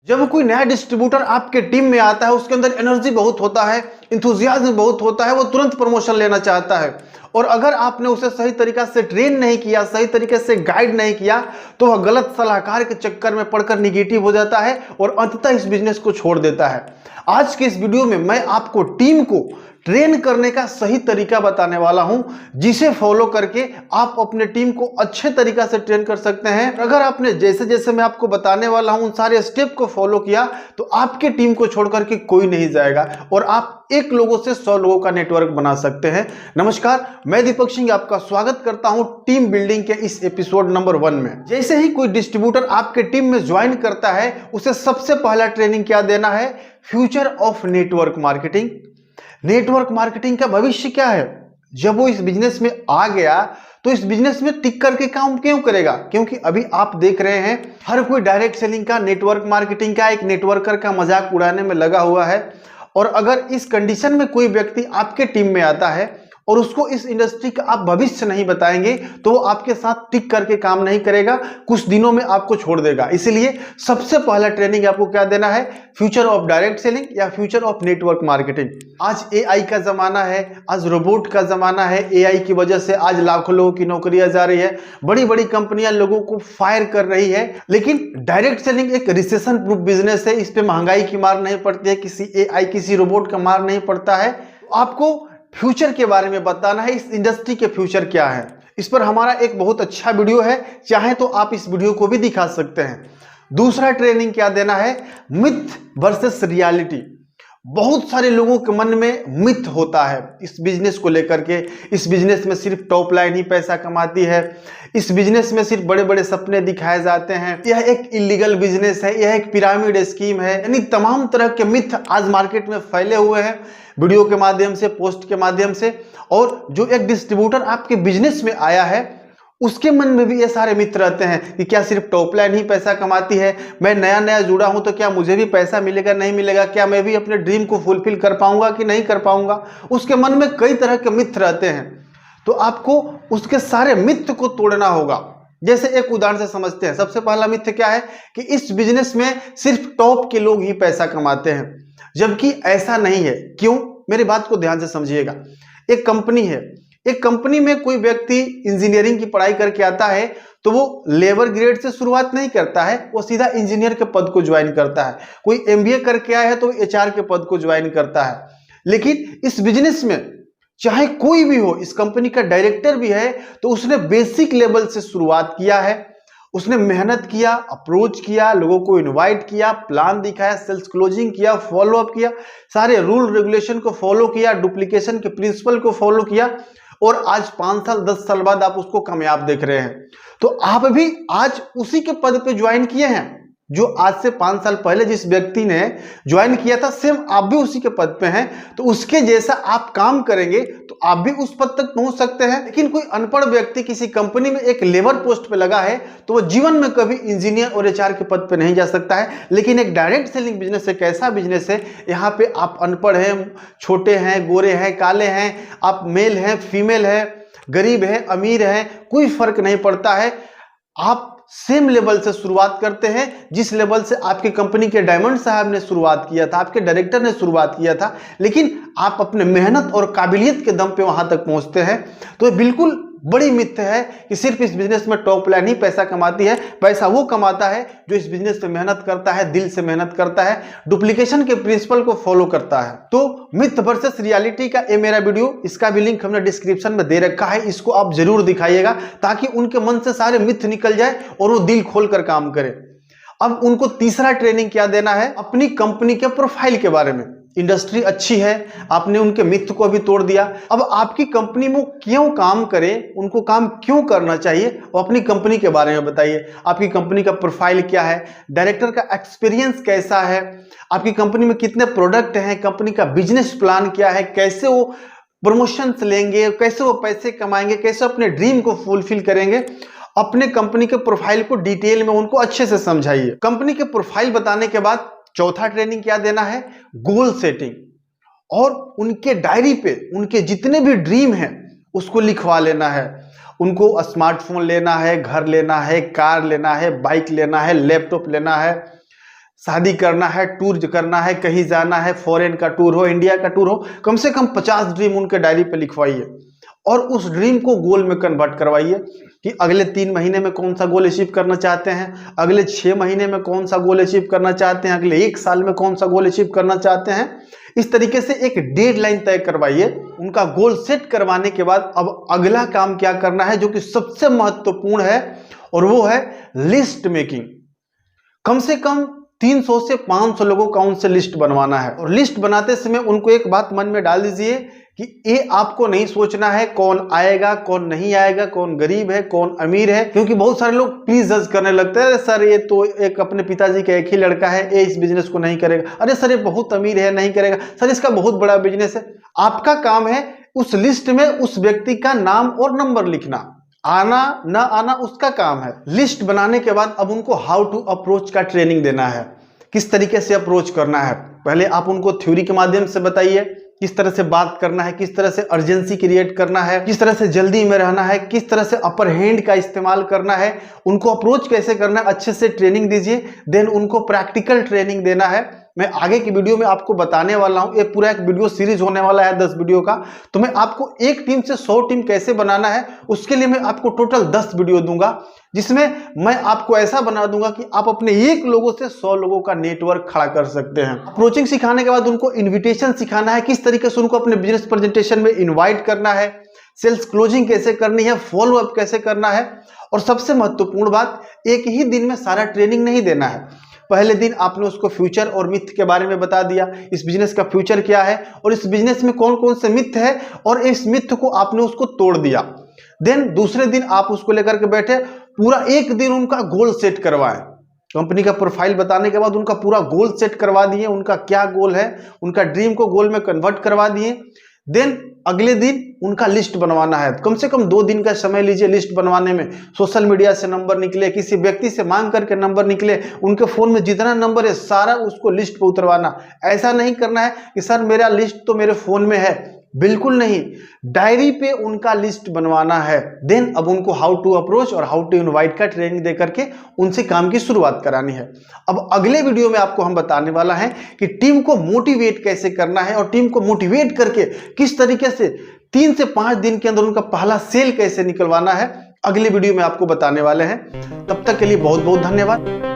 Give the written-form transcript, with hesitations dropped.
जब कोई नया डिस्ट्रीब्यूटर आपके टीम में आता है, उसके अंदर एनर्जी बहुत होता है, इंथुजियाज्म बहुत होता है, वो तुरंत प्रमोशन लेना चाहता है। और अगर आपने उसे सही तरीका से ट्रेन नहीं किया, सही तरीके से गाइड नहीं किया, तो वह गलत सलाहकार के चक्कर में पड़कर निगेटिव हो जाता है और अंततः इस बिजनेस को छोड़ देता है। आज के इस वीडियो में मैं आपको टीम को ट्रेन करने का सही तरीका बताने वाला हूं, जिसे फॉलो करके आप अपने टीम को अच्छे तरीका से ट्रेन कर सकते हैं। अगर आपने जैसे जैसे मैं आपको बताने वाला हूं उन सारे स्टेप को फॉलो किया, तो आपके टीम को छोड़ करके कोई नहीं जाएगा और आप एक लोगों से 100 लोगों का नेटवर्क बना सकते हैं। नमस्कार, मैं दीपक सिंह आपका स्वागत करता हूं टीम बिल्डिंग के इस एपिसोड नंबर 1 में। जैसे ही कोई डिस्ट्रीब्यूटर आपके टीम में ज्वाइन करता है, उसे सबसे पहला ट्रेनिंग क्या देना है? Future of network marketing. Network marketing का भविष्य क्या है? जब वो इस बिजनेस में आ गया तो इस बिजनेस में टिक करके काम क्यों करेगा? क्योंकि अभी आप देख रहे हैं हर कोई डायरेक्ट सेलिंग का, नेटवर्क मार्केटिंग का, एक नेटवर्कर का मजाक उड़ाने में लगा हुआ है। और अगर इस कंडीशन में कोई व्यक्ति आपके टीम में आता है और उसको इस इंडस्ट्री का आप भविष्य नहीं बताएंगे, तो वो आपके साथ टिक करके काम नहीं करेगा, कुछ दिनों में आपको छोड़ देगा। इसलिए सबसे पहला ट्रेनिंग आपको क्या देना है? फ्यूचर ऑफ डायरेक्ट सेलिंग या फ्यूचर ऑफ नेटवर्क मार्केटिंग। आज एआई का जमाना है, आज रोबोट का जमाना है। एआई की वजह से आज लाखों लोगों की नौकरियां जा रही है, बड़ी बड़ी कंपनियां लोगों को फायर कर रही है। लेकिन डायरेक्ट सेलिंग एक रिसेशन प्रूफ बिजनेस है, इस पे महंगाई की मार नहीं पड़ती है, किसी एआई किसी रोबोट का मार नहीं पड़ता है। आपको फ्यूचर के बारे में बताना है, इस इंडस्ट्री के फ्यूचर क्या है। इस पर हमारा एक बहुत अच्छा वीडियो है, चाहे तो आप इस वीडियो को भी दिखा सकते हैं। दूसरा ट्रेनिंग क्या देना है? Myth versus reality. बहुत सारे लोगों के मन में मिथ होता है इस बिजनेस को लेकर के। इस बिजनेस में सिर्फ टॉप लाइन ही पैसा कमाती है, इस बिजनेस में सिर्फ बड़े बड़े सपने दिखाए जाते हैं, यह एक इलीगल बिजनेस है, यह एक पिरामिड स्कीम है। यानी तमाम तरह के मिथ आज मार्केट में फैले हुए हैं, वीडियो के माध्यम से, पोस्ट के माध्यम से। और जो एक डिस्ट्रीब्यूटर आपके बिजनेस में आया है, उसके मन में भी ये सारे मित्र रहते हैं कि क्या सिर्फ टॉप लाइन ही पैसा कमाती है, मैं नया नया जुड़ा हूं तो क्या मुझे भी पैसा मिलेगा, नहीं मिलेगा, क्या मैं भी अपने ड्रीम को फुलफिल कर पाऊंगा कि नहीं कर पाऊंगा। उसके मन में कई तरह के मित्र रहते हैं, तो आपको उसके सारे मिथ को तोड़ना होगा। जैसे एक उदाहरण से समझते हैं। सबसे पहला मिथ क्या है कि इस बिजनेस में सिर्फ टॉप के लोग ही पैसा कमाते हैं, जबकि ऐसा नहीं है। क्यों? मेरी बात को ध्यान से समझिएगा। एक कंपनी है, एक कंपनी में कोई व्यक्ति इंजीनियरिंग की पढ़ाई करके आता है, तो वो लेबर ग्रेड से शुरुआत नहीं करता है, वो सीधा इंजीनियर के पद को ज्वाइन करता है। कोई एमबीए करके आया है तो एचआर के पद को ज्वाइन करता है। लेकिन इस बिजनेस में चाहे कोई भी हो, इस कंपनी का डायरेक्टर भी है तो उसने बेसिक लेवल से शुरुआत किया है, उसने मेहनत किया, अप्रोच किया, लोगों को इनवाइट किया, प्लान दिखाया, सेल्स क्लोजिंग किया, फॉलो अप किया, सारे रूल रेगुलेशन को फॉलो किया, डुप्लीकेशन के प्रिंसिपल को फॉलो किया, और आज 5 साल 10 साल बाद आप उसको कामयाब देख रहे हैं। तो आप भी आज उसी के पद पे ज्वाइन किए हैं जो आज से 5 साल पहले जिस व्यक्ति ने ज्वाइन किया था, सेम आप भी उसी के पद पे हैं। तो उसके जैसा आप काम करेंगे तो आप भी उस पद तक पहुंच सकते हैं। लेकिन कोई अनपढ़ व्यक्ति किसी कंपनी में एक लेबर पोस्ट पे लगा है तो वह जीवन में कभी इंजीनियर और एचआर के पद पे नहीं जा सकता है। लेकिन एक डायरेक्ट सेलिंग बिजनेस एक ऐसा बिजनेस है, यहाँ पे आप अनपढ़ हैं, छोटे हैं, गोरे हैं, काले हैं, आप मेल हैं, फीमेल हैं, गरीब है, अमीर है, कोई फर्क नहीं पड़ता है। आप सेम लेवल से शुरुआत करते हैं जिस लेवल से आपकी कंपनी के डायमंड साहब ने शुरुआत किया था, आपके डायरेक्टर ने शुरुआत किया था। लेकिन आप अपने मेहनत और काबिलियत के दम पे वहां तक पहुंचते हैं। तो ये बिल्कुल बड़ी मिथ है कि सिर्फ इस बिजनेस में टॉप लाइन ही पैसा कमाती है। पैसा वो कमाता है जो इस बिजनेस पे मेहनत करता है, दिल से मेहनत करता है, डुप्लीकेशन के प्रिंसिपल को फॉलो करता है। तो मिथ वर्सेस रियलिटी का ये मेरा वीडियो, इसका भी लिंक हमने डिस्क्रिप्शन में दे रखा है, इसको आप जरूर दिखाइएगा ताकि उनके मन से सारे मिथ निकल जाए और वो दिल खोल कर काम करे। अब उनको तीसरा ट्रेनिंग क्या देना है? अपनी कंपनी के प्रोफाइल के बारे में। इंडस्ट्री अच्छी है, आपने उनके मिथ को भी तोड़ दिया। अब आपकी कंपनी में क्यों काम करें, उनको काम क्यों करना चाहिए, और अपनी कंपनी के बारे में बताइए। आपकी कंपनी का प्रोफाइल क्या है, डायरेक्टर का एक्सपीरियंस कैसा है, आपकी कंपनी में कितने प्रोडक्ट हैं, कंपनी का बिजनेस प्लान क्या है, कैसे वो प्रमोशंस लेंगे, कैसे वो पैसे कमाएंगे, कैसे अपने ड्रीम को फुलफिल करेंगे। अपने कंपनी के प्रोफाइल को डिटेल में उनको अच्छे से समझाइए। कंपनी के प्रोफाइल बताने के बाद चौथा ट्रेनिंग क्या देना है? Goal setting. और उनके डायरी पे उनके जितने भी ड्रीम हैं उसको लिखवा लेना है। उनको स्मार्टफोन लेना है, घर लेना है, कार लेना है, बाइक लेना है, लैपटॉप लेना है, शादी करना है, टूर करना है, कहीं जाना है, फॉरेन का टूर हो, इंडिया का टूर हो, कम से कम 50 ड्रीम उनके डायरी पे लिखवाइए और उस ड्रीम को गोल में कन्वर्ट करवाइए कि अगले 3 महीने में कौन सा गोल अचीव करना चाहते हैं, अगले 6 महीने में कौन सा गोल अचीव करना चाहते हैं, अगले 1 साल में कौन सा गोल अचीव करना चाहते हैं। इस तरीके से एक डेडलाइन तय करवाइए। उनका गोल सेट करवाने के बाद अब अगला काम क्या करना है जो कि सबसे महत्वपूर्ण है, और वो है लिस्ट मेकिंग। कम से कम 300 से 500 लोगों का उनसे लिस्ट बनवाना है, और लिस्ट बनाते समय उनको एक बात मन में डाल दीजिए कि ये आपको नहीं सोचना है कौन आएगा कौन नहीं आएगा, कौन गरीब है कौन अमीर है, क्योंकि बहुत सारे लोग प्लीज जज करने लगते हैं, अरे सर ये तो एक अपने पिताजी का एक ही लड़का है, ये इस बिजनेस को नहीं करेगा, अरे सर ये बहुत अमीर है नहीं करेगा, सर इसका बहुत बड़ा बिजनेस है। आपका काम है उस लिस्ट में उस व्यक्ति का नाम और नंबर लिखना, आना ना आना उसका काम है। लिस्ट बनाने के बाद अब उनको हाउ टू अप्रोच का ट्रेनिंग देना है, किस तरीके से अप्रोच करना है। पहले आप उनको थ्योरी के माध्यम से बताइए किस तरह से बात करना है, किस तरह से अर्जेंसी क्रिएट करना है, किस तरह से जल्दी में रहना है, किस तरह से अपर हैंड का इस्तेमाल करना है, उनको अप्रोच कैसे करना है, अच्छे से ट्रेनिंग दीजिए। देन उनको प्रैक्टिकल ट्रेनिंग देना है। मैं आगे की वीडियो में आपको बताने वाला हूं, ये पूरा एक वीडियो सीरीज होने वाला है 10 वीडियो का। तो मैं आपको एक टीम से 100 टीम कैसे बनाना है उसके लिए मैं आपको टोटल 10 वीडियो दूंगा, जिसमें मैं आपको ऐसा बना दूंगा कि आप अपने एक लोगों से 100 लोगों का नेटवर्क खड़ा कर सकते हैं। अप्रोचिंग सिखाने के बाद उनको इन्विटेशन सिखाना है, किस तरीके से उनको अपने बिजनेस प्रेजेंटेशन में इन्वाइट करना है, सेल्स क्लोजिंग कैसे करनी है, फॉलो अप कैसे करना है। और सबसे महत्वपूर्ण बात, एक ही दिन में सारा ट्रेनिंग नहीं देना है। पहले दिन आपने उसको फ्यूचर और मिथ के बारे में बता दिया, इस बिजनेस का फ्यूचर क्या है और इस बिजनेस में कौन कौन से मिथ है, और इस मिथ को आपने उसको तोड़ दिया। देन दूसरे दिन आप उसको लेकर के बैठे, पूरा एक दिन उनका गोल सेट करवाएं। कंपनी का प्रोफाइल बताने के बाद उनका पूरा गोल सेट करवा दिए, उनका क्या गोल है, उनका ड्रीम को गोल में कन्वर्ट करवा दिए। देन अगले दिन उनका लिस्ट बनवाना है, कम से कम 2 दिन का समय लीजिए लिस्ट बनवाने में। सोशल मीडिया से नंबर निकले, किसी व्यक्ति से मांग करके नंबर निकले, उनके फोन में जितना नंबर है सारा उसको लिस्ट पे उतरवाना। ऐसा नहीं करना है कि सर मेरा लिस्ट तो मेरे फोन में है, बिल्कुल नहीं, डायरी पे उनका लिस्ट बनवाना है। देन अब उनको हाउ टू अप्रोच और हाउ टू इनवाइट का ट्रेनिंग दे करके उनसे काम की शुरुआत करानी है। अब अगले वीडियो में आपको हम बताने वाला है कि टीम को मोटिवेट कैसे करना है, और टीम को मोटिवेट करके किस तरीके से 3 से 5 दिन के अंदर उनका पहला सेल कैसे निकलवाना है। अगले वीडियो में आपको बताने वाले हैं। तब तक के लिए बहुत बहुत धन्यवाद।